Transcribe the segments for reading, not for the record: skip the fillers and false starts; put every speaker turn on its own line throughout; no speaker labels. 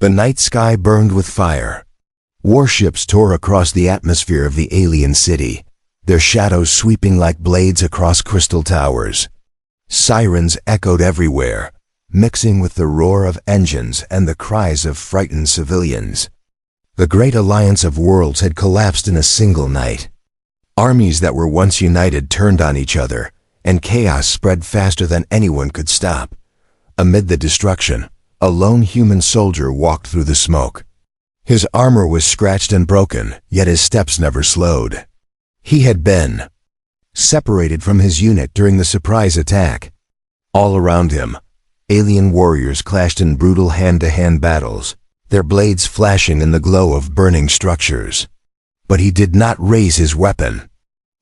The night sky burned with fire. Warships tore across the atmosphere of the alien city, their shadows sweeping like blades across crystal towers. Sirens echoed everywhere, mixing with the roar of engines and the cries of frightened civilians. The great alliance of worlds had collapsed in a single night. Armies that were once united turned on each other, and chaos spread faster than anyone could stop. Amid the destruction, a lone human soldier walked through the smoke. His armor was scratched and broken, yet his steps never slowed. He had been separated from his unit during the surprise attack. All around him, alien warriors clashed in brutal hand-to-hand battles, their blades flashing in the glow of burning structures. But he did not raise his weapon.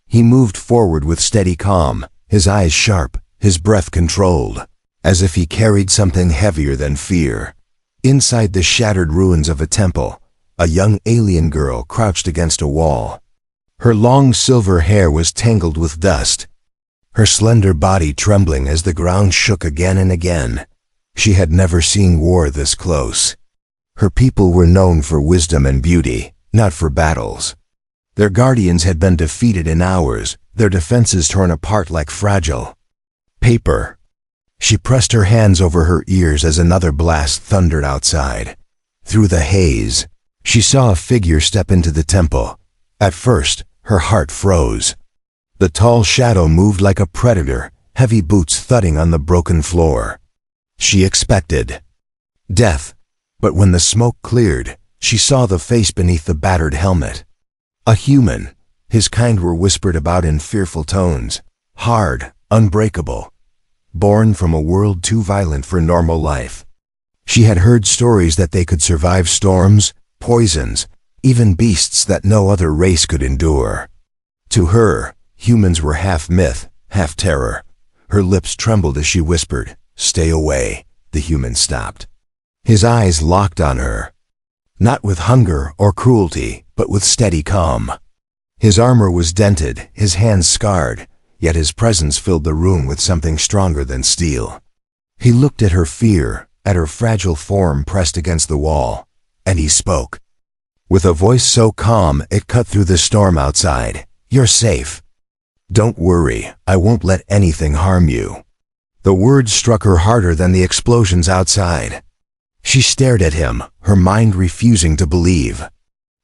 He moved forward with steady calm, his eyes sharp, his breath controlled, as if he carried something heavier than fear. Inside the shattered ruins of a temple, a young alien girl crouched against a wall. Her long silver hair was tangled with dust, her slender body trembling as the ground shook again and again. She had never seen war this close. Her people were known for wisdom and beauty, not for battles. Their guardians had been defeated in hours, their defenses torn apart like fragile paper. She pressed her hands over her ears as another blast thundered outside. Through the haze, she saw a figure step into the temple. At first, her heart froze. The tall shadow moved like a predator, heavy boots thudding on the broken floor. She expected death, but when the smoke cleared, she saw the face beneath the battered helmet. A human, his kind were whispered about in fearful tones, hard, unbreakable, born from a world too violent for normal life. She had heard stories that they could survive storms, poisons, even beasts that no other race could endure. To her, humans were half myth, half terror. Her lips trembled as she whispered, "Stay away." The human stopped. His eyes locked on her, not with hunger or cruelty, but with steady calm. His armor was dented, his hands scarred, yet his presence filled the room with something stronger than steel. He looked at her fear, at her fragile form pressed against the wall, and he spoke. With a voice so calm it cut through the storm outside, "You're safe. Don't worry, I won't let anything harm you." The words struck her harder than the explosions outside. She stared at him, her mind refusing to believe.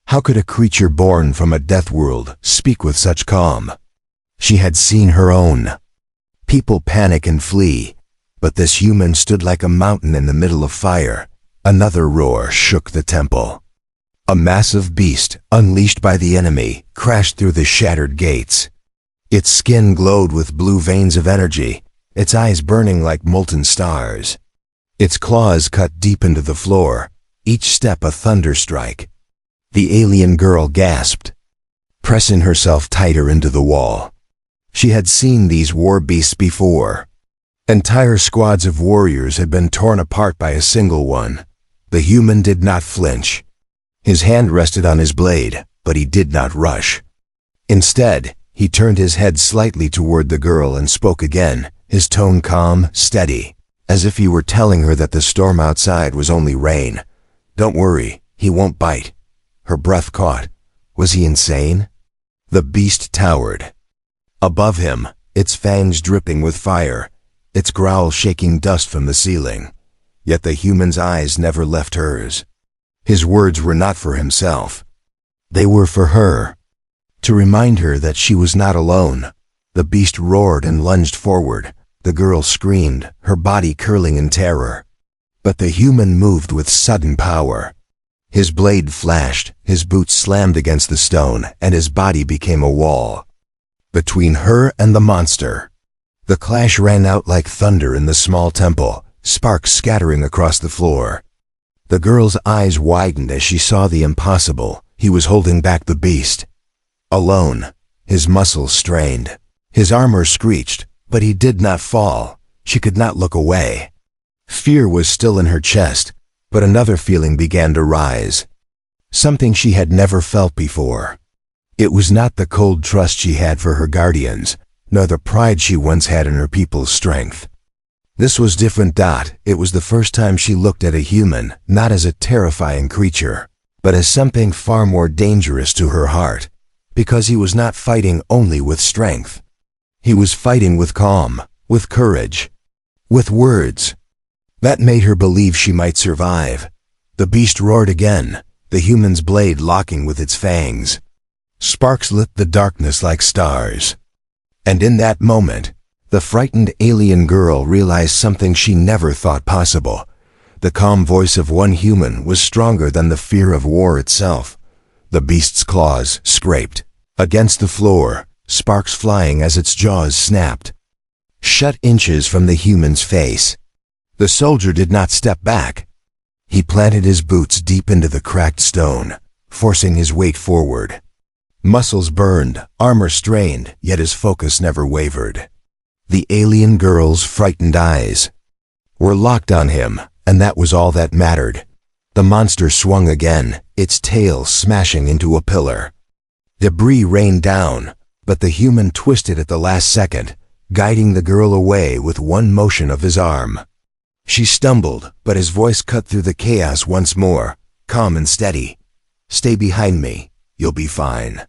How could a creature born from a death world speak with such calm? She had seen her own people panic and flee, but this human stood like a mountain in the middle of fire. Another roar shook the temple. A massive beast, unleashed by the enemy, crashed through the shattered gates. Its skin glowed with blue veins of energy, its eyes burning like molten stars. Its claws cut deep into the floor, each step a thunderstrike. The alien girl gasped, pressing herself tighter into the wall. She had seen these war beasts before. Entire squads of warriors had been torn apart by a single one. The human did not flinch. His hand rested on his blade, but he did not rush. Instead, he turned his head slightly toward the girl and spoke again, his tone calm, steady, as if he were telling her that the storm outside was only rain. "Don't worry, he won't bite." Her breath caught. Was he insane? The beast towered. Above him, its fangs dripping with fire, its growl shaking dust from the ceiling. Yet the human's eyes never left hers. His words were not for himself. They were for her. To remind her that she was not alone. The beast roared and lunged forward. The girl screamed, her body curling in terror. But the human moved with sudden power. His blade flashed, his boots slammed against the stone, and his body became a wall between her and the monster. The clash rang out like thunder in the small temple, sparks scattering across the floor. The girl's eyes widened as she saw the impossible. He was holding back the beast. Alone, his muscles strained. His armor screeched, but he did not fall. She could not look away. Fear was still in her chest, but another feeling began to rise. Something she had never felt before. It was not the cold trust she had for her guardians, nor the pride she once had in her people's strength. This was different. It was the first time she looked at a human, not as a terrifying creature, but as something far more dangerous to her heart, because he was not fighting only with strength. He was fighting with calm, with courage, with words. That made her believe she might survive. The beast roared again, the human's blade locking with its fangs. Sparks lit the darkness like stars. And in that moment, the frightened alien girl realized something she never thought possible. The calm voice of one human was stronger than the fear of war itself. The beast's claws scraped against the floor, sparks flying as its jaws snapped, shut inches from the human's face. The soldier did not step back. He planted his boots deep into the cracked stone, forcing his weight forward. Muscles burned, armor strained, yet his focus never wavered. The alien girl's frightened eyes were locked on him, and that was all that mattered. The monster swung again, its tail smashing into a pillar. Debris rained down, but the human twisted at the last second, guiding the girl away with one motion of his arm. She stumbled, but his voice cut through the chaos once more, calm and steady. "Stay behind me. You'll be fine."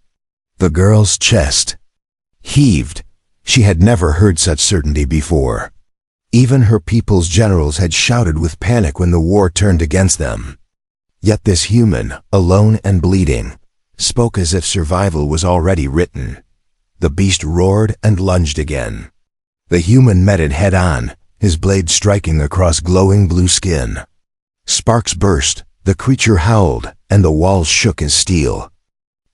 The girl's chest heaved. She had never heard such certainty before. Even her people's generals had shouted with panic when the war turned against them. Yet this human, alone and bleeding, spoke as if survival was already written. The beast roared and lunged again. The human met it head-on, his blade striking across glowing blue skin. Sparks burst, the creature howled, and the walls shook as steel.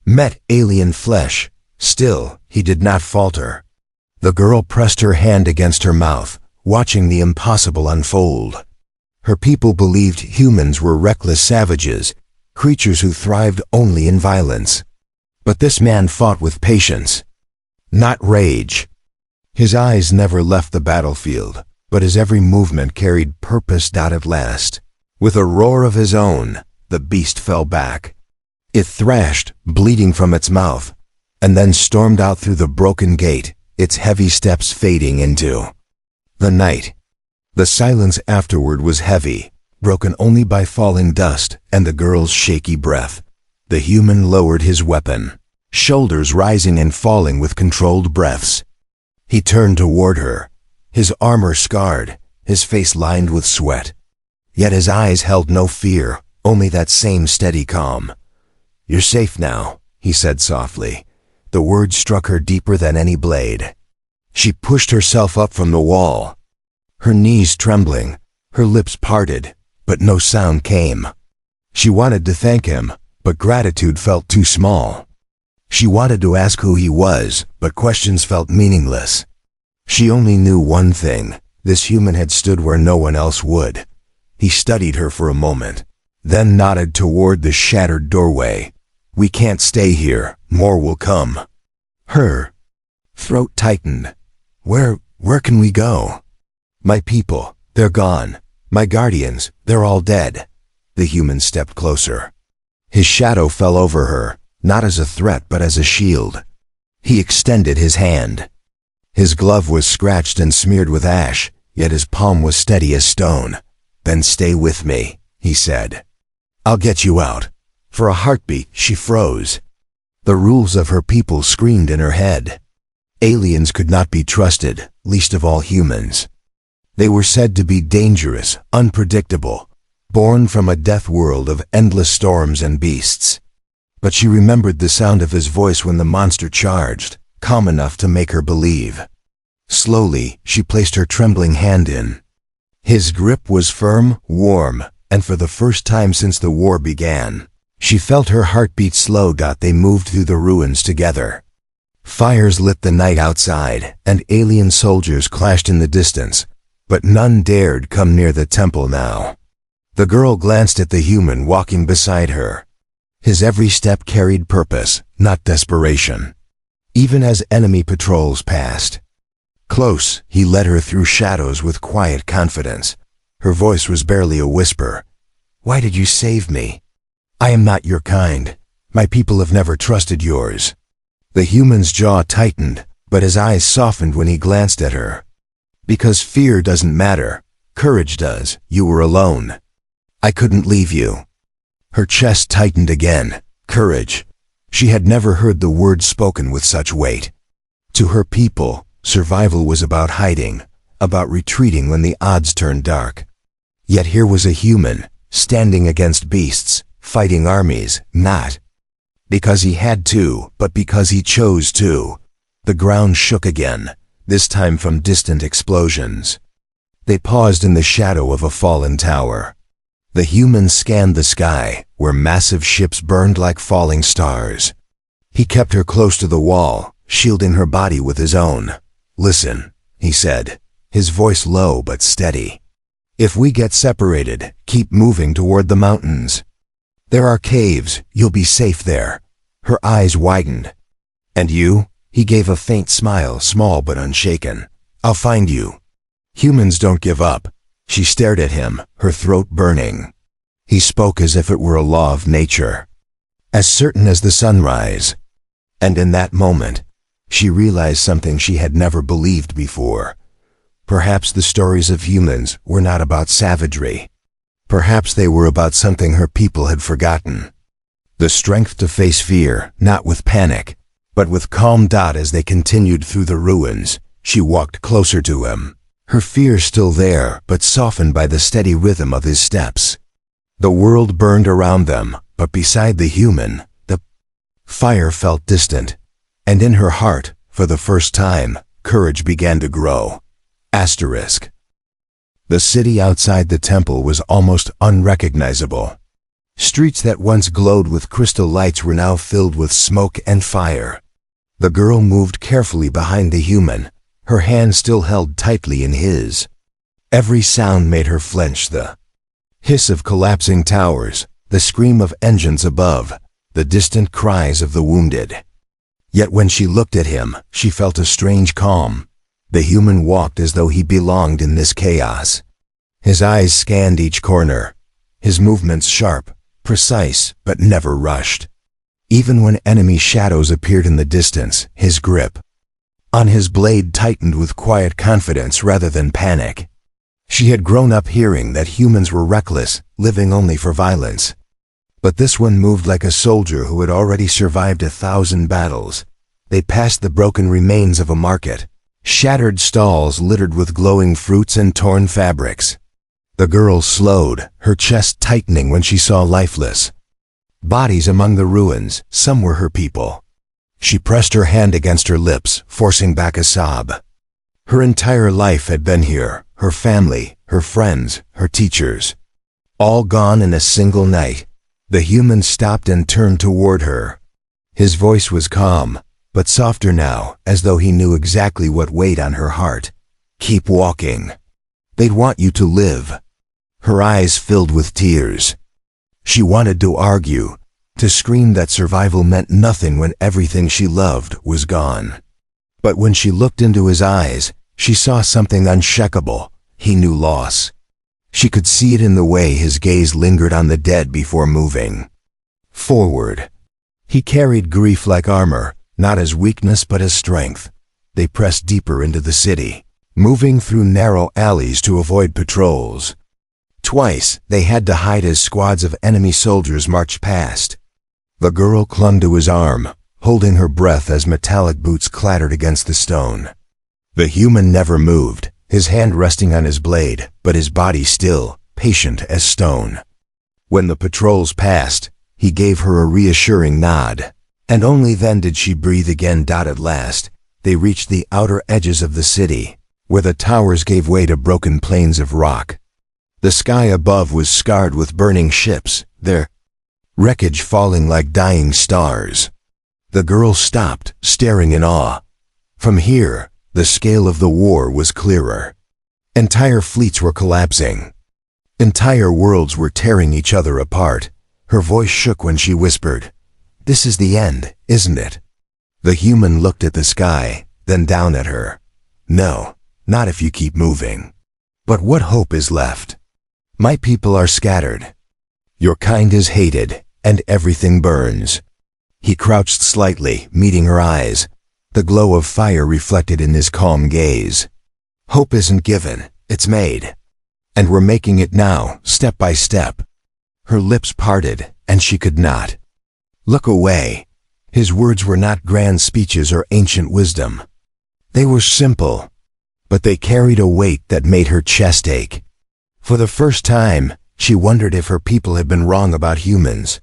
Met alien flesh. Still, he did not falter. The girl pressed her hand against her mouth, watching the impossible unfold. Her people believed humans were reckless savages, creatures who thrived only in violence. But this man fought with patience, not rage. His eyes never left the battlefield, but his every movement carried purpose. At last, with a roar of his own, the beast fell back. It thrashed, bleeding from its mouth, and then stormed out through the broken gate, its heavy steps fading into the night. The silence afterward was heavy, broken only by falling dust and the girl's shaky breath. The human lowered his weapon, shoulders rising and falling with controlled breaths. He turned toward her, his armor scarred, his face lined with sweat. Yet his eyes held no fear, only that same steady calm. "You're safe now," he said softly. The words struck her deeper than any blade. She pushed herself up from the wall, her knees trembling, her lips parted, but no sound came. She wanted to thank him, but gratitude felt too small. She wanted to ask who he was, but questions felt meaningless. She only knew one thing: this human had stood where no one else would. He studied her for a moment, then nodded toward the shattered doorway. "We can't stay here, more will come." Her throat tightened. Where can we go?" "My people, they're gone. My guardians, they're all dead." The human stepped closer. His shadow fell over her, not as a threat but as a shield. He extended his hand. His glove was scratched and smeared with ash, yet his palm was steady as stone. "Then stay with me," he said. "I'll get you out." For a heartbeat, she froze. The rules of her people screamed in her head. Aliens could not be trusted, least of all humans. They were said to be dangerous, unpredictable, born from a death world of endless storms and beasts. But she remembered the sound of his voice when the monster charged, calm enough to make her believe. Slowly, she placed her trembling hand in. His grip was firm, warm, and for the first time since the war began, she felt her heartbeat slow. They moved through the ruins together. Fires lit the night outside, and alien soldiers clashed in the distance, but none dared come near the temple now. The girl glanced at the human walking beside her. His every step carried purpose, not desperation. Even as enemy patrols passed close, he led her through shadows with quiet confidence. Her voice was barely a whisper. "Why did you save me?" "I am not your kind. My people have never trusted yours." The human's jaw tightened, but his eyes softened when he glanced at her. Because fear doesn't matter. Courage does. You were alone. I couldn't leave you. Her chest tightened again. Courage. She had never heard the word spoken with such weight. To her people, survival was about hiding, about retreating when the odds turned dark. Yet here was a human, standing against beasts, fighting armies, not because he had to, but because he chose to. The ground shook again, this time from distant explosions. They paused in the shadow of a fallen tower. The human scanned the sky, where massive ships burned like falling stars. He kept her close to the wall, shielding her body with his own. Listen, he said, his voice low but steady. If we get separated, keep moving toward the mountains. There are caves, you'll be safe there. Her eyes widened. And you? He gave a faint smile, small but unshaken. I'll find you. Humans don't give up. She stared at him, her throat burning. He spoke as if it were a law of nature. As certain as the sunrise. And in that moment, she realized something she had never believed before. Perhaps the stories of humans were not about savagery. Perhaps they were about something her people had forgotten. The strength to face fear, not with panic, but with calm. As they continued through the ruins, she walked closer to him. Her fear still there, but softened by the steady rhythm of his steps. The world burned around them, but beside the human, the fire felt distant. And in her heart, for the first time, courage began to grow. Asterisk. The city outside the temple was almost unrecognizable. Streets that once glowed with crystal lights were now filled with smoke and fire. The girl moved carefully behind the human, her hand still held tightly in his. Every sound made her flinch, the hiss of collapsing towers, the scream of engines above, the distant cries of the wounded. Yet when she looked at him, she felt a strange calm. The human walked as though he belonged in this chaos. His eyes scanned each corner, his movements sharp, precise, but never rushed. Even when enemy shadows appeared in the distance, his grip on his blade tightened with quiet confidence rather than panic. She had grown up hearing that humans were reckless, living only for violence. But this one moved like a soldier who had already survived 1,000 battles. They passed the broken remains of a market, shattered stalls littered with glowing fruits and torn fabrics. The girl slowed, her chest tightening when she saw lifeless bodies among the ruins. Some were her people. She pressed her hand against her lips, forcing back a sob. Her entire life had been here, her family, her friends, her teachers. All gone in a single night. The human stopped and turned toward her. His voice was calm, but softer now, as though he knew exactly what weighed on her heart. Keep walking. They'd want you to live. Her eyes filled with tears. She wanted to argue, to scream that survival meant nothing when everything she loved was gone. But when she looked into his eyes, she saw something unshakable. He knew loss. She could see it in the way his gaze lingered on the dead before moving forward. He carried grief like armor, not as weakness but as strength. They pressed deeper into the city, moving through narrow alleys to avoid patrols. Twice, they had to hide as squads of enemy soldiers marched past. The girl clung to his arm, holding her breath as metallic boots clattered against the stone. The human never moved, his hand resting on his blade, but his body still, patient as stone. When the patrols passed, he gave her a reassuring nod, and only then did she breathe again. At last, they reached the outer edges of the city, where the towers gave way to broken plains of rock. The sky above was scarred with burning ships, their wreckage falling like dying stars. The girl stopped, staring in awe. From here, the scale of the war was clearer. Entire fleets were collapsing. Entire worlds were tearing each other apart. Her voice shook when she whispered, "This is the end, isn't it?" The human looked at the sky, then down at her. "No, not if you keep moving. But what hope is left? My people are scattered. Your kind is hated, and everything burns." He crouched slightly, meeting her eyes, the glow of fire reflected in his calm gaze. Hope isn't given, it's made. And we're making it now, step by step. Her lips parted, and she could not look away. His words were not grand speeches or ancient wisdom. They were simple, but they carried a weight that made her chest ache. For the first time, she wondered if her people had been wrong about humans.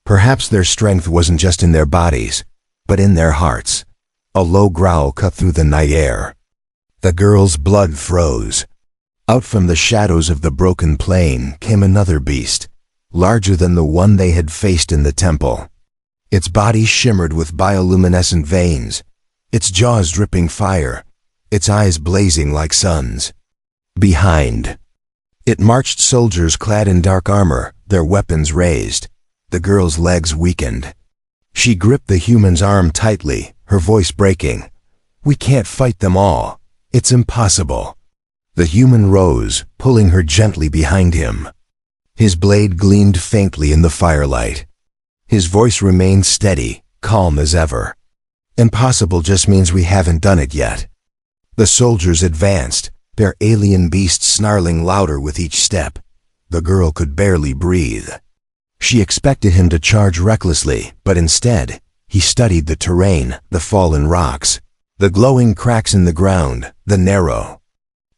Perhaps their strength wasn't just in their bodies, but in their hearts. A low growl cut through the night air. The girl's blood froze. Out from the shadows of the broken plain came another beast, larger than the one they had faced in the temple. Its body shimmered with bioluminescent veins, its jaws dripping fire, its eyes blazing like suns. Behind it marched soldiers clad in dark armor, their weapons raised. The girl's legs weakened. She gripped the human's arm tightly, her voice breaking. "We can't fight them all. It's impossible." The human rose, pulling her gently behind him. His blade gleamed faintly in the firelight. His voice remained steady, calm as ever. "Impossible just means we haven't done it yet." The soldiers advanced, their alien beasts snarling louder with each step. The girl could barely breathe. She expected him to charge recklessly, but instead, he studied the terrain, the fallen rocks, the glowing cracks in the ground, the narrow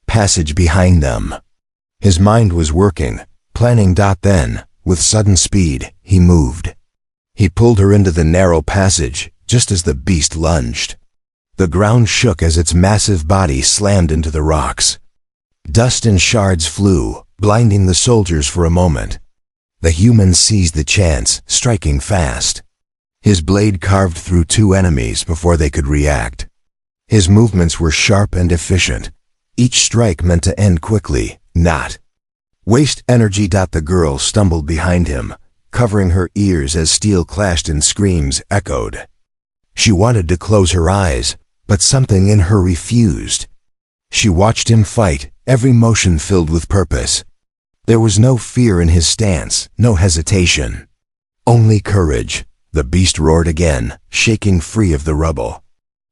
passage behind them. His mind was working, planning. Then, with sudden speed, he moved. He pulled her into the narrow passage, just as the beast lunged. The ground shook as its massive body slammed into the rocks. Dust and shards flew, blinding the soldiers for a moment. The human seized the chance, striking fast. His blade carved through two enemies before they could react. His movements were sharp and efficient. Each strike meant to end quickly, not waste energy. The girl stumbled behind him, covering her ears as steel clashed and screams echoed. She wanted to close her eyes, but something in her refused. She watched him fight, every motion filled with purpose. There was no fear in his stance, no hesitation. Only courage. The beast roared again, shaking free of the rubble.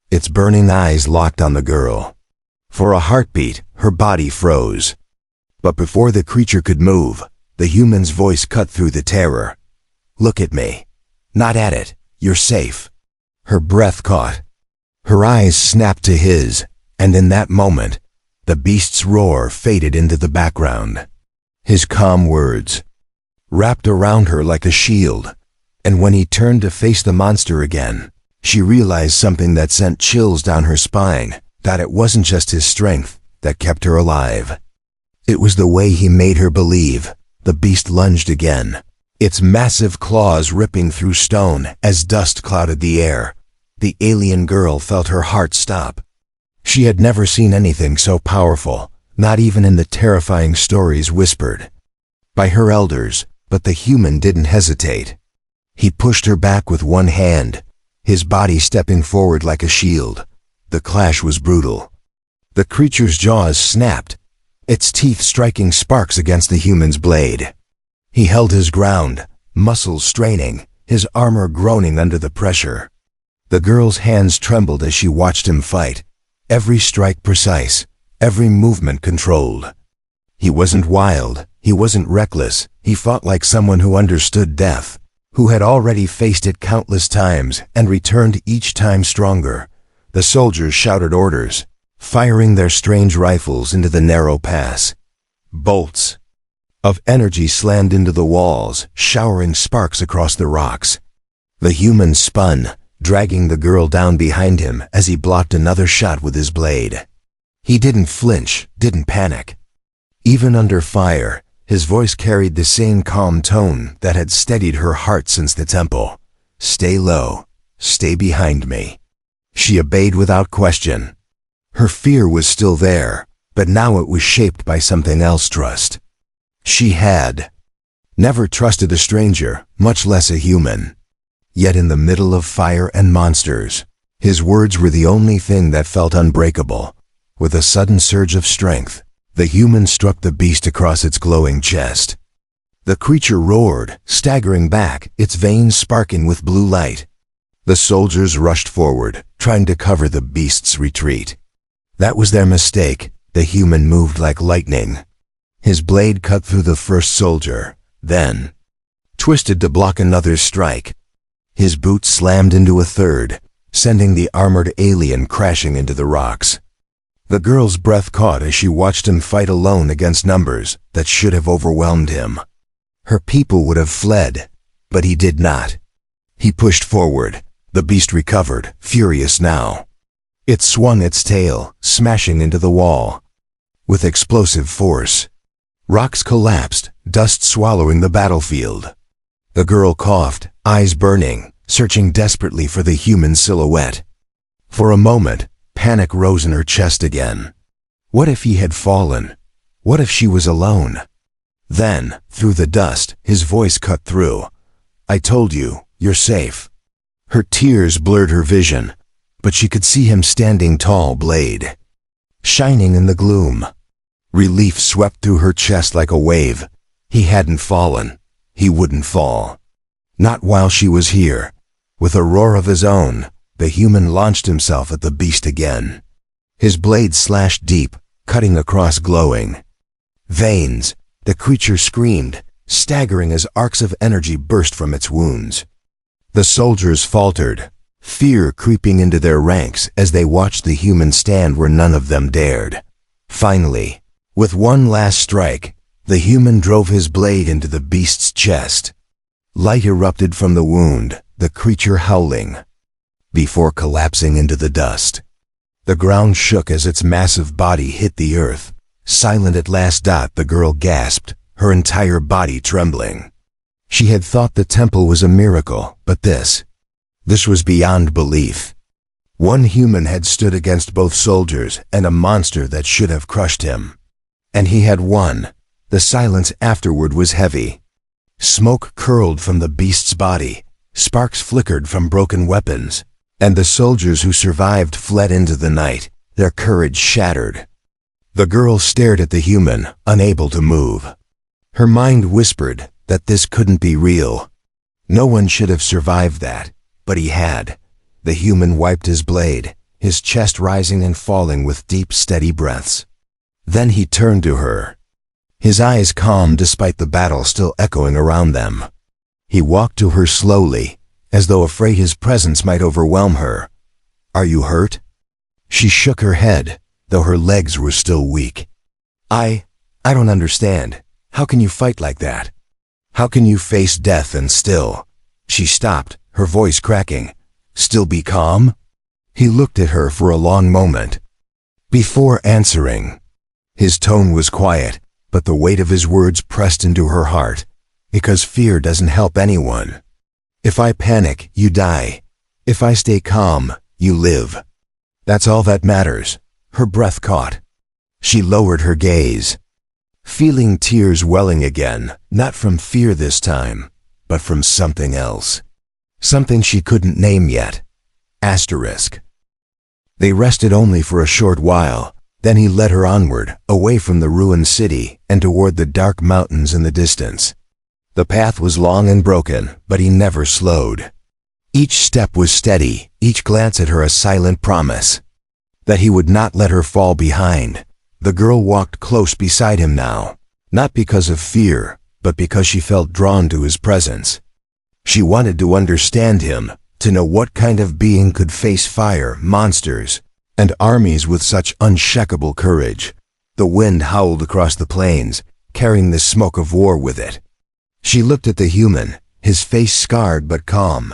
Its burning eyes locked on the girl. For a heartbeat, her body froze. But before the creature could move, the human's voice cut through the terror. "Look at me. Not at it. You're safe." Her breath caught. Her eyes snapped to his, and in that moment, the beast's roar faded into the background. His calm words wrapped around her like a shield, and when he turned to face the monster again, she realized something that sent chills down her spine, that it wasn't just his strength that kept her alive. It was the way he made her believe. The beast lunged again, its massive claws ripping through stone as dust clouded the air. The alien girl felt her heart stop. She had never seen anything so powerful, not even in the terrifying stories whispered by her elders, but the human didn't hesitate. He pushed her back with one hand, his body stepping forward like a shield. The clash was brutal. The creature's jaws snapped, its teeth striking sparks against the human's blade. He held his ground, muscles straining, his armor groaning under the pressure. The girl's hands trembled as she watched him fight, every strike precise, every movement controlled. He wasn't wild, he wasn't reckless, he fought like someone who understood death, who had already faced it countless times and returned each time stronger. The soldiers shouted orders, firing their strange rifles into the narrow pass. Bolts of energy slammed into the walls, showering sparks across the rocks. The human spun, dragging the girl down behind him as he blocked another shot with his blade. He didn't flinch, didn't panic. Even under fire, his voice carried the same calm tone that had steadied her heart since the temple. "Stay low. Stay behind me." She obeyed without question. Her fear was still there, but now it was shaped by something else: trust. She had never trusted a stranger, much less a human. Yet in the middle of fire and monsters, his words were the only thing that felt unbreakable. With a sudden surge of strength, the human struck the beast across its glowing chest. The creature roared, staggering back, its veins sparking with blue light. The soldiers rushed forward, trying to cover the beast's retreat. That was their mistake. the human moved like lightning. His blade cut through the first soldier, then twisted to block another's strike. His boot slammed into a third, sending the armored alien crashing into the rocks. The girl's breath caught as she watched him fight alone against numbers that should have overwhelmed him. Her people would have fled, but he did not. He pushed forward. The beast recovered, furious now. It swung its tail, smashing into the wall with explosive force. Rocks collapsed, dust swallowing the battlefield. The girl coughed, eyes burning, searching desperately for the human silhouette. For a moment, panic rose in her chest again. What if he had fallen? What if she was alone? Then, through the dust, his voice cut through. "I told you, you're safe." Her tears blurred her vision, but she could see him standing tall, blade shining in the gloom. Relief swept through her chest like a wave. He hadn't fallen. He wouldn't fall. Not while she was here. With a roar of his own, the human launched himself at the beast again. His blade slashed deep, cutting across glowing veins. The creature screamed, staggering as arcs of energy burst from its wounds. The soldiers faltered, fear creeping into their ranks as they watched the human stand where none of them dared. Finally, with one last strike, the human drove his blade into the beast's chest. Light erupted from the wound, the creature howling, before collapsing into the dust. The ground shook as its massive body hit the earth. Silent at last, the girl gasped, her entire body trembling. She had thought the temple was a miracle, but this was beyond belief. One human had stood against both soldiers and a monster that should have crushed him. And he had won. The silence afterward was heavy. Smoke curled from the beast's body, sparks flickered from broken weapons, and the soldiers who survived fled into the night, their courage shattered. The girl stared at the human, unable to move. Her mind whispered that this couldn't be real. No one should have survived that, but he had. The human wiped his blade, his chest rising and falling with deep, steady breaths. Then he turned to her. His eyes calm despite the battle still echoing around them. He walked to her slowly, as though afraid his presence might overwhelm her. "Are you hurt?" She shook her head, though her legs were still weak. I don't understand. How can you fight like that? How can you face death and still?" She stopped, her voice cracking. "Still be calm?" He looked at her for a long moment before answering. His tone was quiet, but the weight of his words pressed into her heart, because fear doesn't help anyone. "If I panic, you die. If I stay calm, you live. That's all that matters." Her breath caught. She lowered her gaze, feeling tears welling again, not from fear this time, but from something else. Something she couldn't name yet. Asterisk. They rested only for a short while. Then he led her onward, away from the ruined city and toward the dark mountains in the distance. The path was long and broken, but he never slowed. Each step was steady, each glance at her a silent promise that he would not let her fall behind. The girl walked close beside him now, not because of fear, but because she felt drawn to his presence. She wanted to understand him, to know what kind of being could face fire, monsters, and armies with such unshakable courage. The wind howled across the plains, carrying the smoke of war with it. She looked at the human, his face scarred but calm,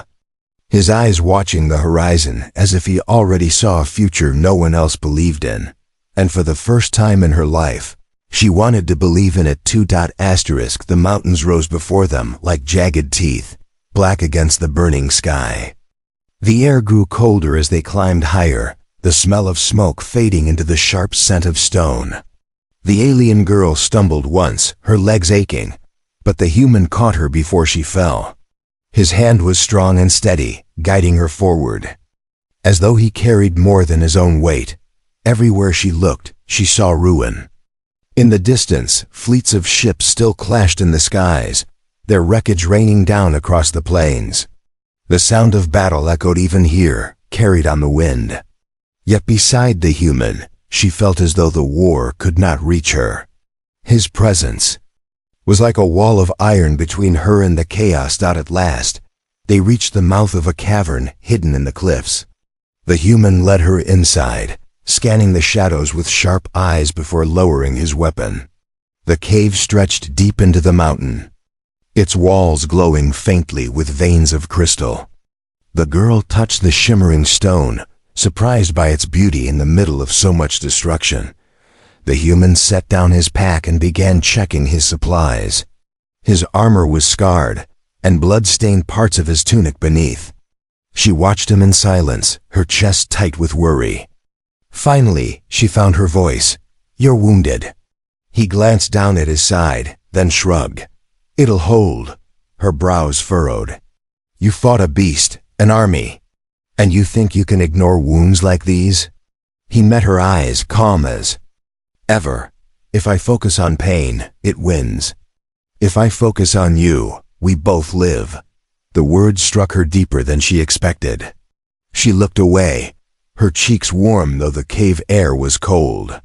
his eyes watching the horizon as if he already saw a future no one else believed in. And for the first time in her life, she wanted to believe in it. Asterisk. The mountains rose before them like jagged teeth, black against the burning sky. The air grew colder as they climbed higher, the smell of smoke fading into the sharp scent of stone. The alien girl stumbled once, her legs aching, but the human caught her before she fell. His hand was strong and steady, guiding her forward, as though he carried more than his own weight. Everywhere she looked, she saw ruin. In the distance, fleets of ships still clashed in the skies, their wreckage raining down across the plains. The sound of battle echoed even here, carried on the wind. Yet beside the human, She felt as though the war could not reach her. His presence was like a wall of iron between her and the chaos. At last, they reached the mouth of a cavern hidden in the cliffs. The human led her inside, scanning the shadows with sharp eyes before lowering his weapon. The cave stretched deep into the mountain, its walls glowing faintly with veins of crystal. The girl touched the shimmering stone, surprised by its beauty in the middle of so much destruction. The human set down his pack and began checking his supplies. His armor was scarred, and blood stained parts of his tunic beneath. She watched him in silence, her chest tight with worry. Finally, she found her voice. "You're wounded." He glanced down at his side, then shrugged. "It'll hold." Her brows furrowed. "You fought a beast, an army. And you think you can ignore wounds like these?" He met her eyes, calm as ever. "If I focus on pain, it wins. If I focus on you, we both live." The words struck her deeper than she expected. She looked away, her cheeks warm though the cave air was cold.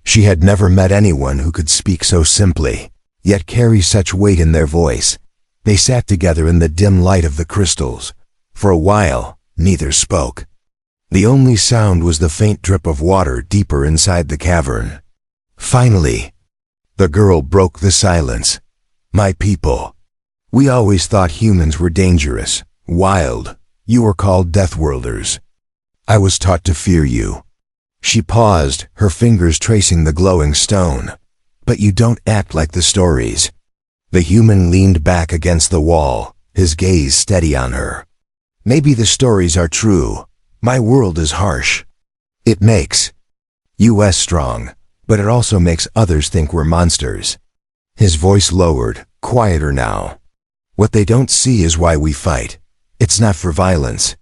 She had never met anyone who could speak so simply, yet carry such weight in their voice. They sat together in the dim light of the crystals. For a while, neither spoke. The only sound was the faint drip of water deeper inside the cavern. Finally, the girl broke the silence. "My people. We always thought humans were dangerous, wild. You were called Deathworlders. I was taught to fear you." She paused, her fingers tracing the glowing stone. "But you don't act like the stories." The human leaned back against the wall, his gaze steady on her. "Maybe the stories are true. My world is harsh. It makes us strong, but it also makes others think we're monsters." His voice lowered, quieter now. "What they don't see is why we fight. It's not for violence.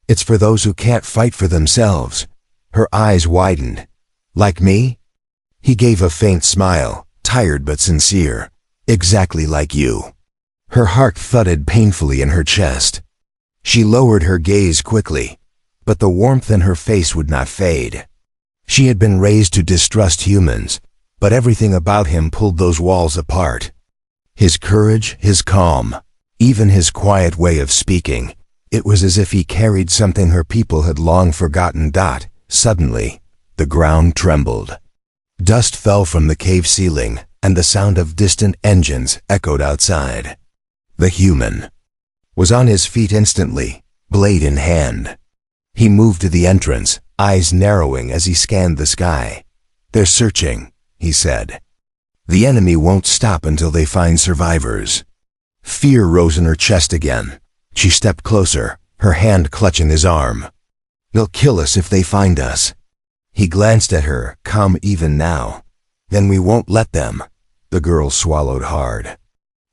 It's for those who can't fight for themselves." Her eyes widened. "Like me?" He gave a faint smile, tired but sincere. "Exactly like you." Her heart thudded painfully in her chest. She lowered her gaze quickly, but the warmth in her face would not fade. She had been raised to distrust humans, but everything about him pulled those walls apart. His courage, his calm, even his quiet way of speaking. It was as if he carried something her people had long forgotten. Suddenly, the ground trembled. Dust fell from the cave ceiling, and the sound of distant engines echoed outside. The human was on his feet instantly, blade in hand. He moved to the entrance, eyes narrowing as he scanned the sky. "They're searching," he said. "The enemy won't stop until they find survivors." Fear rose in her chest again. She stepped closer, her hand clutching his arm. "They'll kill us if they find us." He glanced at her, calm even now. "Then we won't let them." The girl swallowed hard.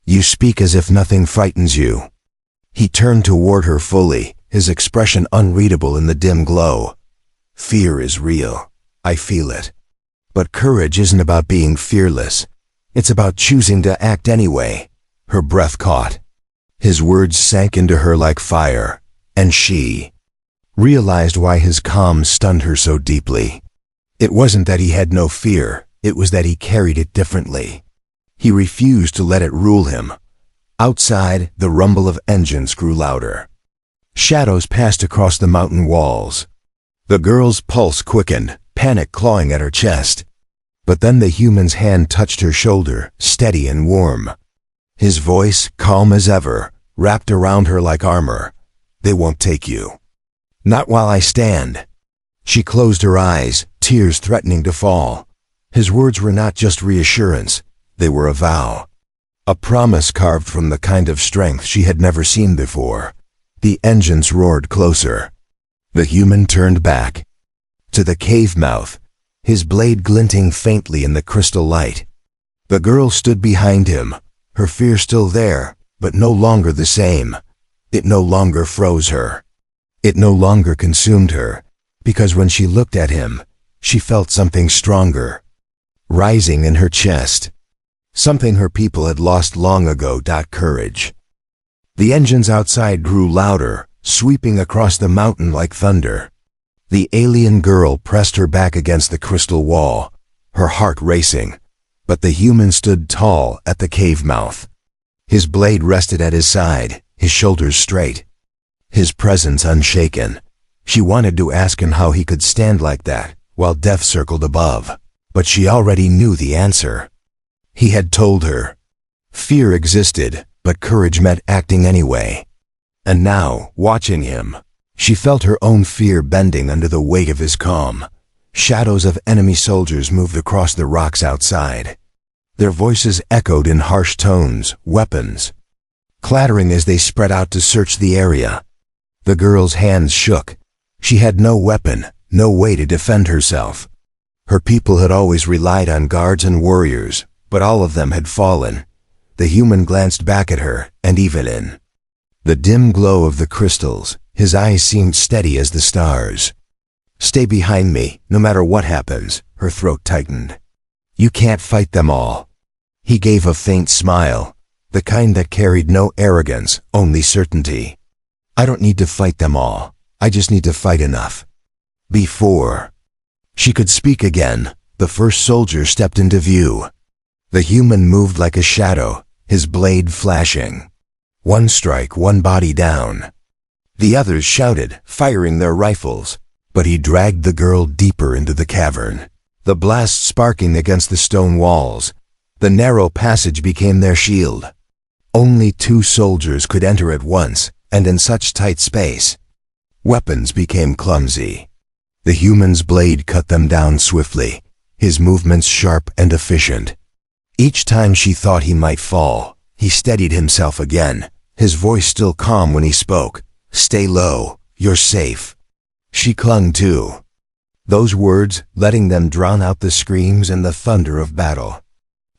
"You speak as if nothing frightens you." He turned toward her fully, his expression unreadable in the dim glow. "Fear is real. I feel it. But courage isn't about being fearless. It's about choosing to act anyway." Her breath caught. His words sank into her like fire, and she realized why his calm stunned her so deeply. It wasn't that he had no fear, it was that he carried it differently. He refused to let it rule him. Outside, the rumble of engines grew louder. Shadows passed across the mountain walls. The girl's pulse quickened, panic clawing at her chest. But then the human's hand touched her shoulder, steady and warm. His voice, calm as ever, wrapped around her like armor. "They won't take you. Not while I stand." She closed her eyes, tears threatening to fall. His words were not just reassurance, they were a vow. A promise carved from the kind of strength she had never seen before. The engines roared closer. The human turned back to the cave mouth, his blade glinting faintly in the crystal light. The girl stood behind him, her fear still there, but no longer the same. It no longer froze her. It no longer consumed her, because when she looked at him, she felt something stronger rising in her chest. Something her people had lost long ago. Courage. The engines outside grew louder, sweeping across the mountain like thunder. The alien girl pressed her back against the crystal wall, her heart racing, but the human stood tall at the cave mouth. His blade rested at his side, his shoulders straight, his presence unshaken. She wanted to ask him how he could stand like that while death circled above, but she already knew the answer. He had told her. Fear existed, but courage meant acting anyway. And now, watching him, she felt her own fear bending under the weight of his calm. Shadows of enemy soldiers moved across the rocks outside. Their voices echoed in harsh tones, weapons clattering as they spread out to search the area. The girl's hands shook. She had no weapon, no way to defend herself. Her people had always relied on guards and warriors, but all of them had fallen. The human glanced back at her, and even in the dim glow of the crystals, his eyes seemed steady as the stars. "Stay behind me, no matter what happens," her throat tightened. "You can't fight them all." He gave a faint smile, the kind that carried no arrogance, only certainty. "I don't need to fight them all. I just need to fight enough." Before she could speak again, the first soldier stepped into view. The human moved like a shadow, his blade flashing. One strike, one body down. The others shouted, firing their rifles, but he dragged the girl deeper into the cavern. The blast sparking against the stone walls, the narrow passage became their shield. Only 2 soldiers could enter at once, and in such tight space. Weapons became clumsy. The human's blade cut them down swiftly, his movements sharp and efficient. Each time she thought he might fall, he steadied himself again, his voice still calm when he spoke. "Stay low, you're safe." She clung to those words, letting them drown out the screams and the thunder of battle.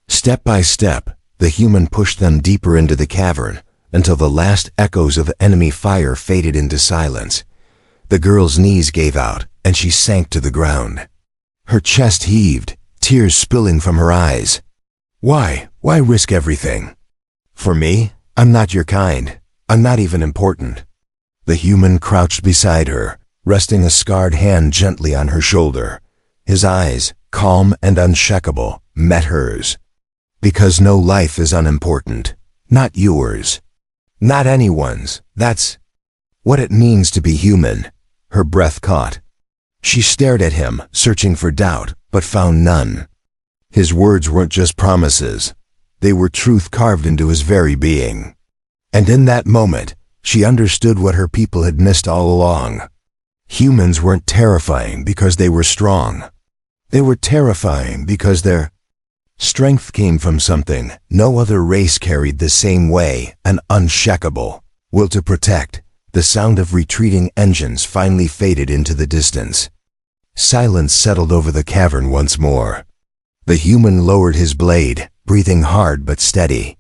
Step by step, the human pushed them deeper into the cavern, until the last echoes of enemy fire faded into silence. The girl's knees gave out, and she sank to the ground. Her chest heaved, tears spilling from her eyes. Why risk everything? "For me, I'm not your kind. I'm not even important." The human crouched beside her, resting a scarred hand gently on her shoulder. His eyes, calm and unshakable, met hers. "Because no life is unimportant. Not yours. Not anyone's. That's what it means to be human." Her breath caught. She stared at him, searching for doubt, but found none. His words weren't just promises. They were truth carved into his very being. And in that moment, she understood what her people had missed all along. Humans weren't terrifying because they were strong. They were terrifying because their strength came from something no other race carried the same way, an unshakable will to protect. The sound of retreating engines finally faded into the distance. Silence settled over the cavern once more. The human lowered his blade, breathing hard but steady.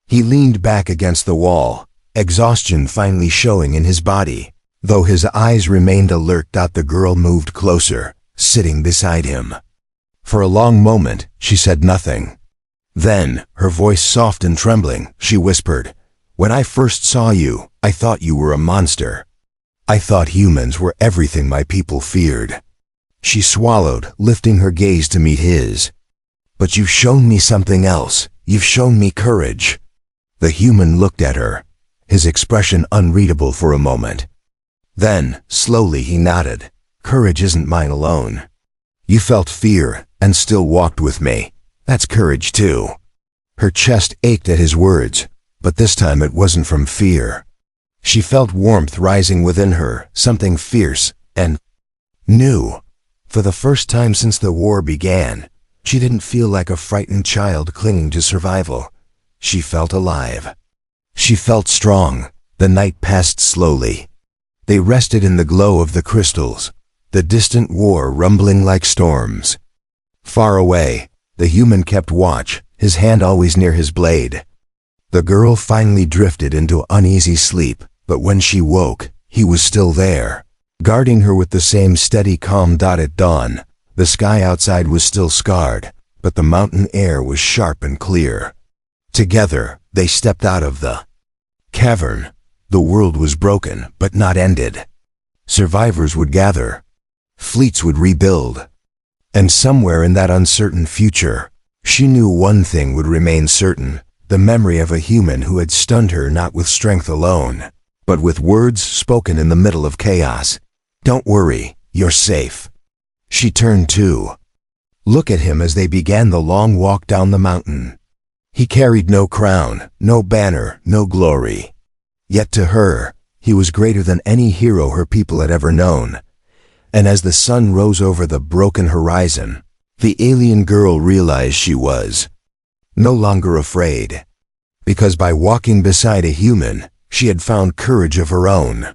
He leaned back against the wall, exhaustion finally showing in his body. Though his eyes remained alert, the girl moved closer, sitting beside him. For a long moment, she said nothing. Then, her voice soft and trembling, she whispered, "When I first saw you, I thought you were a monster. I thought humans were everything my people feared." She swallowed, lifting her gaze to meet his. "But you've shown me something else. You've shown me courage." The human looked at her, his expression unreadable for a moment. Then, slowly he nodded. "Courage isn't mine alone. You felt fear and still walked with me. That's courage too." Her chest ached at his words, but this time it wasn't from fear. She felt warmth rising within her, something fierce and new. For the first time since the war began, she didn't feel like a frightened child clinging to survival. She felt alive. She felt strong. The night passed slowly. They rested in the glow of the crystals, the distant war rumbling like storms. Far away, the human kept watch, his hand always near his blade. The girl finally drifted into uneasy sleep, but when she woke, he was still there, guarding her with the same steady calm. At dawn, the sky outside was still scarred, but the mountain air was sharp and clear. Together, they stepped out of the cavern. The world was broken, but not ended. Survivors would gather. Fleets would rebuild. And somewhere in that uncertain future, she knew one thing would remain certain: the memory of a human who had stunned her not with strength alone, but with words spoken in the middle of chaos. "Don't worry, you're safe." She turned to look at him as they began the long walk down the mountain. He carried no crown, no banner, no glory. Yet to her, he was greater than any hero her people had ever known. And as the sun rose over the broken horizon, the alien girl realized she was no longer afraid. Because by walking beside a human, she had found courage of her own.